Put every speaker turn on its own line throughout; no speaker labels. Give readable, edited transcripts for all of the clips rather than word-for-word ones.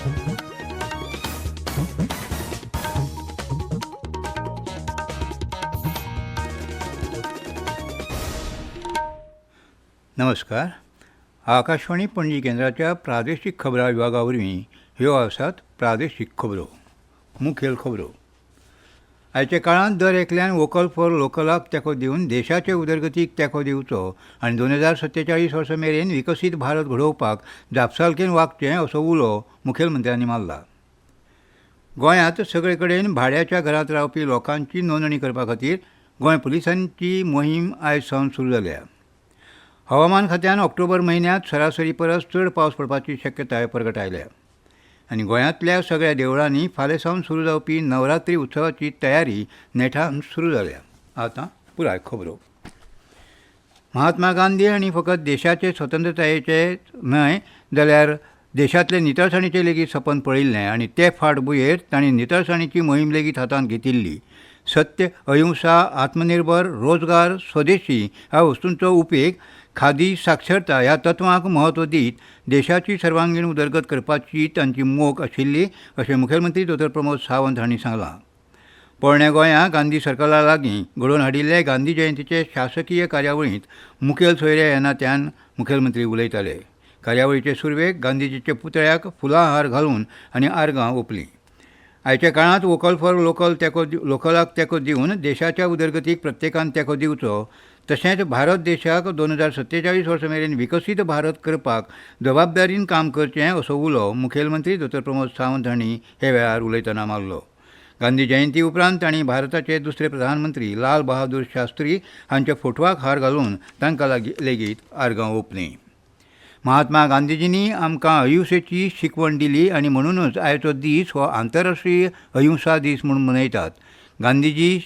नमस्कार. आकाशवाणी पणजी केंद्राच्या प्रादेशीक खबरां विभागावरवीं ह्यो आसात प्रादेशीक खबरो. मुखेल खबरो. आयच्या काळांत दर एकल्यान वोकल फॉर लोकलाक तेंको दिवन देशाचे उदरगतीक तेंको दिवचो आनी 2047 वर्सा मेरेन विकसीत भारत घडोवपाक जापसालकेन वागचें असो उलो मुखेलमंत्र्यांनी मारला. गोंयांत सगळे कडेन भाड्याच्या घरांत रावपी लोकांची नोंदणी करपा खातीर गोंय पुलिसांची मोहीम आयज सावन सुरू जाल्या. हवामान खात्यान ऑक्टोबर म्हयन्यांत सरासरी परस चड पावस पडपाची शक्यताय परगटायल्या. आनी गोंयांतल्या सगळ्या देवळांनी फाल्यां सावन सुरू जावपी नवरात्री उत्सवाची तयारी नेटान सुरू जाल्या. आतां पुराय खबरो. महात्मा गांधी हांणी फकत देशाचे स्वतंत्रतायेचे न्हय जाल्यार देशांतले नितळसाणीचें लेगीत सपन पळयिल्लें आनी ते फाटभुंयेर तांणी नितळसाणीची मोहीम लेगीत हातांत घेतिल्ली. सत्य, अहिंसा, आत्मनिर्भर, रोजगार, स्वदेशी ह्या वस्तूंचो उपेग, खादी, साक्षरता ह्या तत्वांक म्हत्व दीत देशाची सर्वांगीण उदरगत करपाची तांची मोख आशिल्ली अशें मुखेलमंत्री डॉ. प्रमोद सावंत हांणी सांगलां. पोरण्या गोंयांत गांधी सर्कला लागीं घडोवन हाडिल्ले गांधी जयंतीचे शासकीय कार्यावळींत मुखेल सोयऱ्या ह्या नात्यान मुखेलमंत्री उलयताले. कार्यावळीचे सुरवेक गांधीजीच्या पुतळ्याक फुलां हार घालून आनी आर्गां ओंपलीं. आयच्या काळांत वोकल फॉर लोकलाक तेंको दिवन देशाच्या उदरगतीक प्रत्येकान तेंको दिवचो, तशेंच भारत देशाक 2047 वर्सा मेरेन विकसीत भारत करपाक जबाबदारीन काम करचें असो उलो मुखेलमंत्री डॉ. प्रमोद सावंत हांणी हे वेळार उलयतना मारलो. गांधी जयंती उपरांत तांणी भारताचे दुसरे प्रधानमंत्री लाल बहादूर शास्त्री हांच्या फोटवाक हार घालून तांकां लेगीत आर्गां ओंपलीं. महात्मा गांधीजींनी आमकां अहिंसेची शिकवण दिली आनी म्हणूनच आयचो दीस हो आंतरराष्ट्रीय अहिंसा दीस म्हणून मनयतात. गांधीजी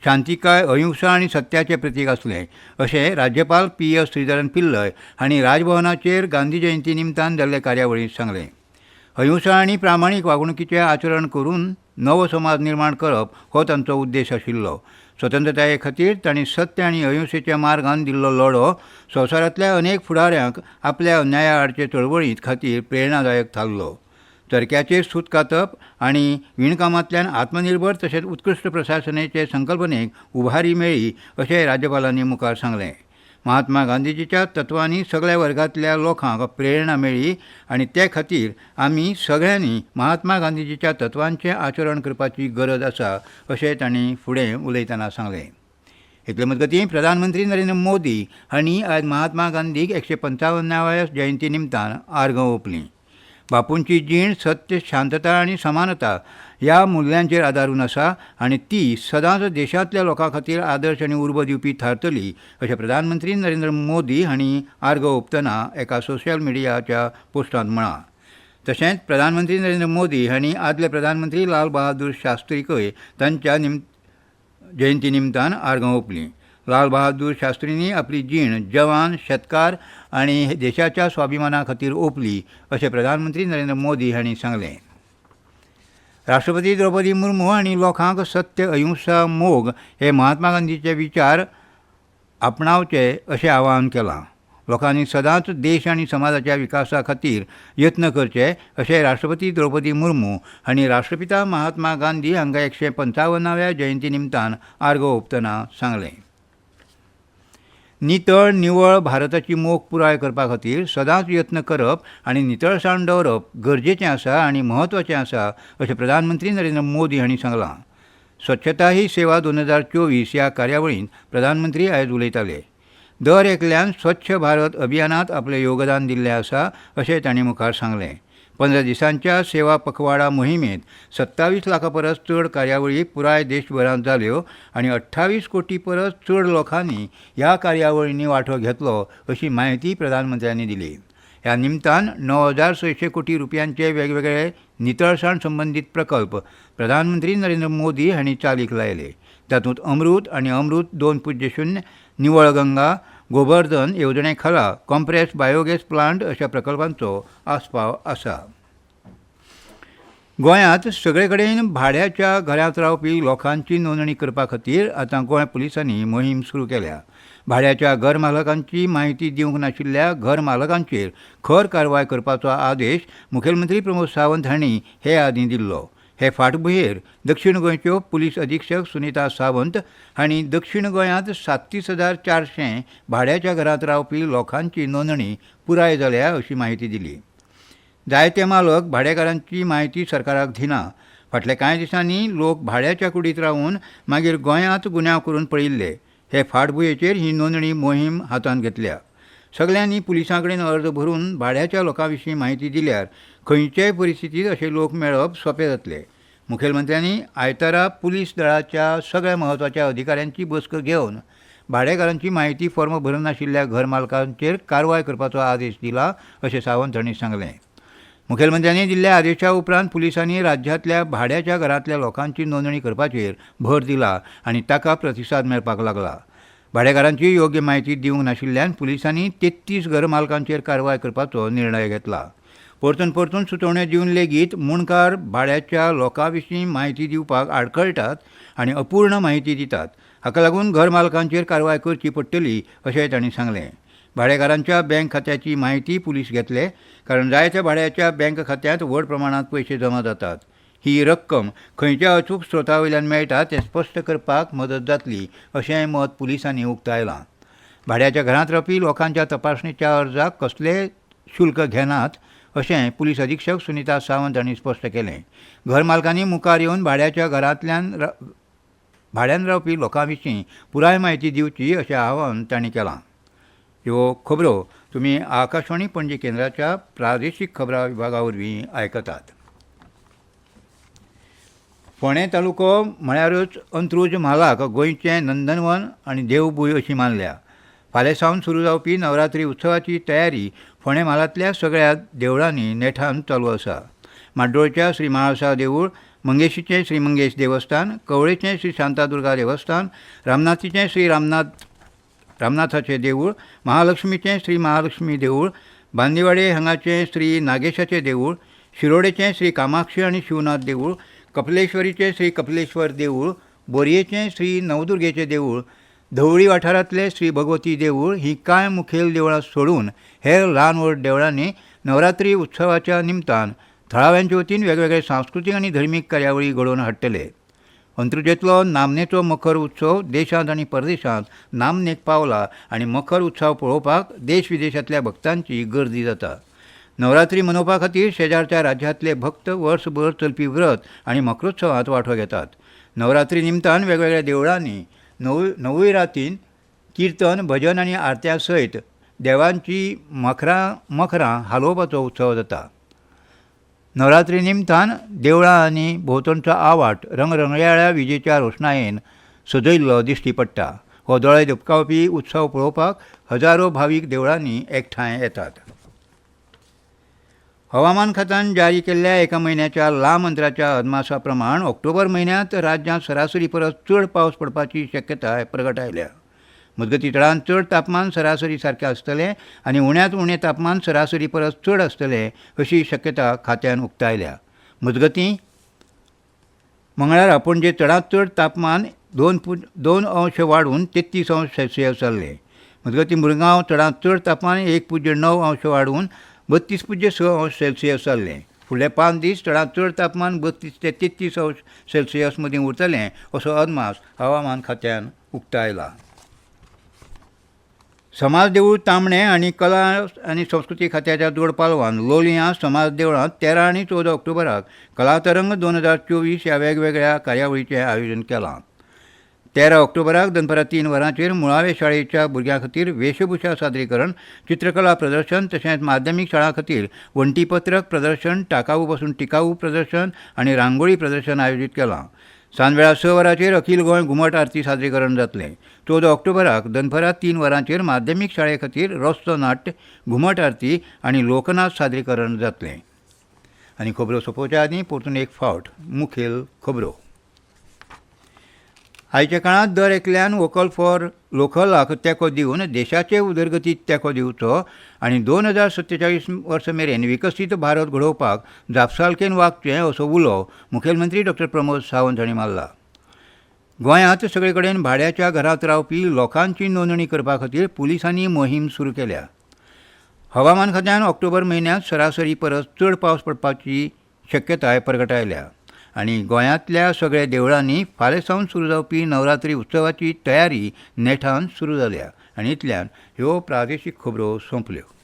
शांतिकाय, अहिंसा आनी सत्याचें प्रतीक आसलें अशें राज्यपाल P.S. श्रीधरन पिल्लय हांणी राजभवनाचेर गांधी जयंती निमतान जाल्ले कार्यावळींत सांगलें. अहिंसा आनी प्रामाणीक वागणुकीचें आचरण करून नवो समाज निर्माण करप हो तांचो उद्देश आशिल्लो. स्वतंत्रताये खातीर तांणी सत्य आनी अहिंसेच्या मार्गान दिल्लो लढो संवसारांतल्या अनेक फुडाऱ्यांक आपल्या अन्याया आडचे चळवळींत खातीर प्रेरणादायक थारलो. चरक्याचेर सूत कातप आनी विणकामांतल्यान आत्मनिर्भर तशेंच उत्कृश्ट प्रशासनेचे संकल्पनेक उभारी मेळ्ळी अशें राज्यपालांनी मुखार सांगलें. महात्मा गांधीजीच्या तत्वांनी सगळ्या वर्गांतल्या लोकांक प्रेरणा मेळ्ळी आनी ते खातीर आमी सगळ्यांनी महात्मा गांधीजीच्या तत्वांचें आचरण करपाची गरज आसा अशें तांणी फुडें उलयतना सांगलें. इतले मजगतीं प्रधानमंत्री नरेंद्र मोदी हांणी आयज महात्मा गांधीक 155व्या जयंती निमतान आर्गां ओंपलीं. बापूंची जीण सत्य, शांतता आनी समानता ह्या मुल्यांचेर आदारून आसा आनी ती सदांच देशांतल्या लोकां खातीर आदर्श आनी उर्बा दिवपी थारतली अशें प्रधानमंत्री नरेंद्र मोदी हांणी आर्गां ओंपतना एका सोशल मिडियाच्या पोस्टांत म्हळां. तशेंच प्रधानमंत्री नरेंद्र मोदी हांणी आदले प्रधानमंत्री लाल बहादूर शास्त्रीकय तांच्या जयंती निमतान आर्गां ओंपलीं. लाल बहादूर शास्त्रींनी आपली जीण जवान, शेतकार आनी देशाच्या स्वाभिमाना खातीर ओंपली अशें प्रधानमंत्री नरेंद्र मोदी हांणी सांगलें. राष्ट्रपती द्रौपदी मुर्मू हांणी लोकांक सत्य, अहिंसा, मोग हे महात्मा गांधीचे विचार आपणावचे अशें आवाहन केलां. लोकांनी सदांच देश आनी समाजाच्या विकासा खातीर यत्न करचे अशें राष्ट्रपती द्रौपदी मुर्मू हांणी राष्ट्रपिता महात्मा गांधी हांकां 155व्या जयंती निमतान आर्गां ओंपतना सांगलें. नितळ निवळ भारताची मोख पुराय करपा खातीर सदांच यत्न करप आनी नितळसाण दवरप गरजेचें आसा आनी म्हत्वाचें आसा अशें प्रधानमंत्री नरेंद्र मोदी हांणी सांगलां. स्वच्छता ही सेवा 2024 ह्या कार्यावळींत प्रधानमंत्री आयज उलयताले. दर एकल्यान स्वच्छ भारत अभियानांत आपलें योगदान दिल्लें आसा अशें तांणी मुखार सांगलें. 15 दिसांच्या सेवा पखवाडा मोहिमेंत 27 लाखां परस चड कार्यावळी पुराय देशभरांत जाल्यो आनी 28 कोटी परस चड लोकांनी ह्या कार्यावळींनी वांटो घेतलो अशी माहिती प्रधानमंत्र्यांनी दिली. ह्या निमतान 9,600 कोटी रुपयांचे वेगवेगळे नितळसाण संबंदीत प्रकल्प प्रधानमंत्री नरेंद्र मोदी हांणी चालीक लायले. तातूंत अमृत आनी अमृत 2.0, निवळ गंगा, गोबर्धन येवजणे खाला कॉम्प्रेस बायोगॅस प्लांट अशा प्रकल्पांचो आस्पाव आसा. गोंयांत सगळे कडेन भाड्याच्या घरांत रावपी लोकांची नोंदणी करपा खातीर आतां गोंय पुलिसांनी मोहीम सुरू केल्या. भाड्याच्या घर मालकांची माहिती दिवंक नाशिल्ल्या घर मालकांचेर खर कारवाय करपाचो आदेश मुखेलमंत्री प्रमोद सावंत हांणी हे आदीं दिल्लो. हे फाटभुंयेर दक्षिण गोंयच्यो पुलीस अधीक्षक सुनीता सावंत हांणी दक्षिण गोंयांत 37,400 भाड्याच्या घरांत रावपी लोकांची नोंदणी पुराय जाल्या अशी माहिती दिली. जायते मालक भाडेकारांची माहिती सरकाराक दिना. फाटल्या कांय दिसांनी लोक भाड्याच्या कुडीत रावून मागीर गोंयांत गुन्यांव करून पळयिल्ले. हे फाटभुंयेचेर ही नोंदणी मोहीम हातांत घेतल्या. सगळ्यांनी पुलिसां कडेन अर्ज भरून भाड्याच्या लोकां विशीं माहिती दिल्यार खंयचेय परिस्थितींत अशे लोक मेळप सोंपें जातलें. मुखेलमंत्र्यांनी आयतारा पुलीस दळाच्या सगळ्या म्हत्वाच्या अधिकाऱ्यांची बसका घेवन भाडेकारांची माहिती फॉर्म भरनाशिल्ल्या घर मालकांचेर कारवाय करपाचो आदेश दिला अशें सावंत हांणी सांगलें. मुखेलमंत्र्यांनी दिल्ल्या आदेशा उपरांत पुलिसांनी राज्यांतल्या भाड्याच्या घरांतल्या लोकांची नोंदणी करपाचेर भर दिला आनी ताका प्रतिसाद मेळपाक लागला. भाडेकारांची योग्य म्हायती दिवंक नाशिल्ल्यान पुलिसांनी 33 घर मालकांचेर कारवाय करपाचो निर्णय घेतला. परतून परतून सुचोवण्यो दिवन लेगीत मुणकार भाड्याच्या लोकां विशीं म्हायती दिवपाक आडखळटात आनी अपूर्ण म्हायती दितात. हाका लागून घर मालकांचेर कारवाय करची पडटली अशेंय तांणी सांगलें. भाडेकारांच्या बँक खात्याची माहिती पुलीस घेतले, कारण जायत्या भाड्याच्या बँक खात्यांत व्हड प्रमाणांत पयशे जमा जातात. ही रक्कम खंयच्या अचूक स्रोता वयल्यान मेळटा तें स्पश्ट करपाक मदत जातली अशेंय मत पुलिसांनी उक्तायलां. भाड्याच्या घरांत रावपी लोकांच्या तपासणेच्या अर्जाक कसलेय शुल्क घेनात अशें पुलीस अधीक्षक सुनीता सावंत हांणी स्पश्ट केलें. घर मालकांनी मुखार येवन भाड्याच्या भाड्यान रावपी लोकां विशीं पुराय म्हायती दिवची अशें आवाहन तांणी केलां. ह्यो खबरो तुमी आकाशवाणी पणजी केंद्राच्या प्रादेशीक खबरां विभागा वरवीं आयकतात. फोंडे तालुको म्हळ्यारच अंत्रुज म्हालाक गोंयचें नंदनवन आनी देवभूंय अशी मानल्या. फाल्यां सावन सुरू जावपी नवरात्री उत्सवाची तयारी फोंडे म्हालांतल्या सगळ्या देवळांनी नेटान चालू आसा. माड्डोळच्या श्री महाळसा देवूळ, मंगेशीचें श्री मंगेश देवस्थान, कवळेचें श्री शांतादुर्गा देवस्थान, रामनाथीचें श्री रामनाथाचें देवूळ, महालक्ष्मीचें श्री महालक्ष्मी देवूळ, बांदिवाडे हांगाचें श्री नागेशाचें देवूळ, शिरोडेचें श्री कामाक्षी आनी शिवनाथ देवूळ, कपिलेश्वरीचें श्री कपिलेश्वर देवूळ, बोरयेचें श्री नवदुर्गेचें देवूळ, धवळी वाठारांतलें श्री भगवती देवूळ ही कांय मुखेल देवळां सोडून हेर ल्हान व्हड देवळांनी नवरात्री उत्सवाच्या निमतान थळाव्यांचे वतीन वेगवेगळे सांस्कृतीक आनी धर्मीक कार्यावळी घडोवन हाडटले. अंत्रुजेंतलो नामनेचो मखर उत्सव देशांत आनी परदेशांत नामनेक पावला आनी मखर उत्सव पळोवपाक देश विदेशांतल्या भक्तांची गर्दी जाता. नवरात्री मनोवपा खातीर शेजारच्या राज्यांतले भक्त वर्सभर चलपी व्रत आनी मकरोत्सवांत वांटो घेतात. नवरात्री निमतान वेगवेगळ्या देवळांनी नवय रातीन किर्तन, भजन आनी आरत्यां सयत देवांची मखरां हालोवपाचो उत्सव जाता. नवरात्री निमतान देवळां आनी भोंवतणचो आवाठ रंगरंगयाळ्या विजेच्या रोशनायेन सजयल्लो दिश्टी पडटा. हो दोळे दिपकावपी उत्सव पळोवपाक हजारो भावीक देवळांनी एकठांय येतात. हवामान खात्यान जारी केल्ल्या एका म्हयन्याच्या लांब अंतराच्या अदमासा प्रमाण ऑक्टोबर म्हयन्यांत राज्यांत सरासरी परस चड पावस पडपाची शक्यताय प्रगट आयल्या. मजगतीं चडांत चड तापमान सरासरी सारकें आसतलें आनी उण्यांत उणें तापमान सरासरी परस चड आसतलें अशी शक्यता खात्यान उक्तायल्या. मजगतीं मंगळारा पणजे चडांत चड तापमान 2 अंश वाडून 33 अंश सेल्सियस जाल्लें. मजगतीं मुरगांव चडांत चड तापमान 1.9 अंश वाडून 32.6 अंश सेल्सियस जाल्लें. फुडले 5 दीस चडांत चड तापमान 32 ते 33 अंश सेल्सियस मदीं उरतलें असो अदमास हवामान खात्यान उक्तायला. समाज देवूळ तामणे आनी कला आनी संस्कृती खात्याच्या जोड पालवान लोलयां समाज देवळांत 13 आनी 14 ऑक्टोबराक कलातरंग 2024 ह्या वेगवेगळ्या कार्यावळीचें आयोजन केलां. 13 ऑक्टोबराक दनपारां 3 वरांचेर मुळावे शाळेच्या भुरग्यां खातीर वेशभूषा सादरीकरण, चित्रकला प्रदर्शन तशेंच माध्यमीक शाळां खातीर वण्टीपत्रक प्रदर्शन, टाकाऊ पासून टिकाऊ प्रदर्शन आनी रांगोळी प्रदर्शन आयोजीत केलां. सांजवेळा 6 वरांचेर अखिल गोंय घुमट आरती सादरीकरण जातलें. 14 ऑक्टोबराक दनपारां 3 वरांचेर माध्यमीक शाळे खातीर रस्तो नाट्य, घुमट आरती आनी लोकनाच सादरीकरण जातलें. आनी खबरो सोंपोवच्या आदीं परतून एक फावट मुखेल खबरो. आयच्या काळांत दर एकल्यान वोकल फॉर लोकलाक तेंको दिवन देशाचे उदरगतीक तेंको दिवचो आनी 2047 वर्स मेरेन विकसीत भारत घडोवपाक जापसालकेन वागचें असो उलो मुखेलमंत्री डॉ. प्रमोद सावंत हांणी मारला. गोंयांत सगळे कडेन भाड्याच्या घरांत रावपी लोकांची नोंदणी करपा खातीर पुलिसांनी मोहीम सुरू केल्या. हवामान खात्यान ऑक्टोबर म्हयन्यांत सरासरी परस चड पावस पडपाची शक्यताय परगटायल्या आनी गोंयांतल्या सगळ्या देवळांनी फाल्यां सावन सुरू जावपी नवरात्री उत्सवाची तयारी नेटान सुरू जाल्या. आनी इतल्यान ह्यो प्रादेशीक खबरो सोंपल्यो.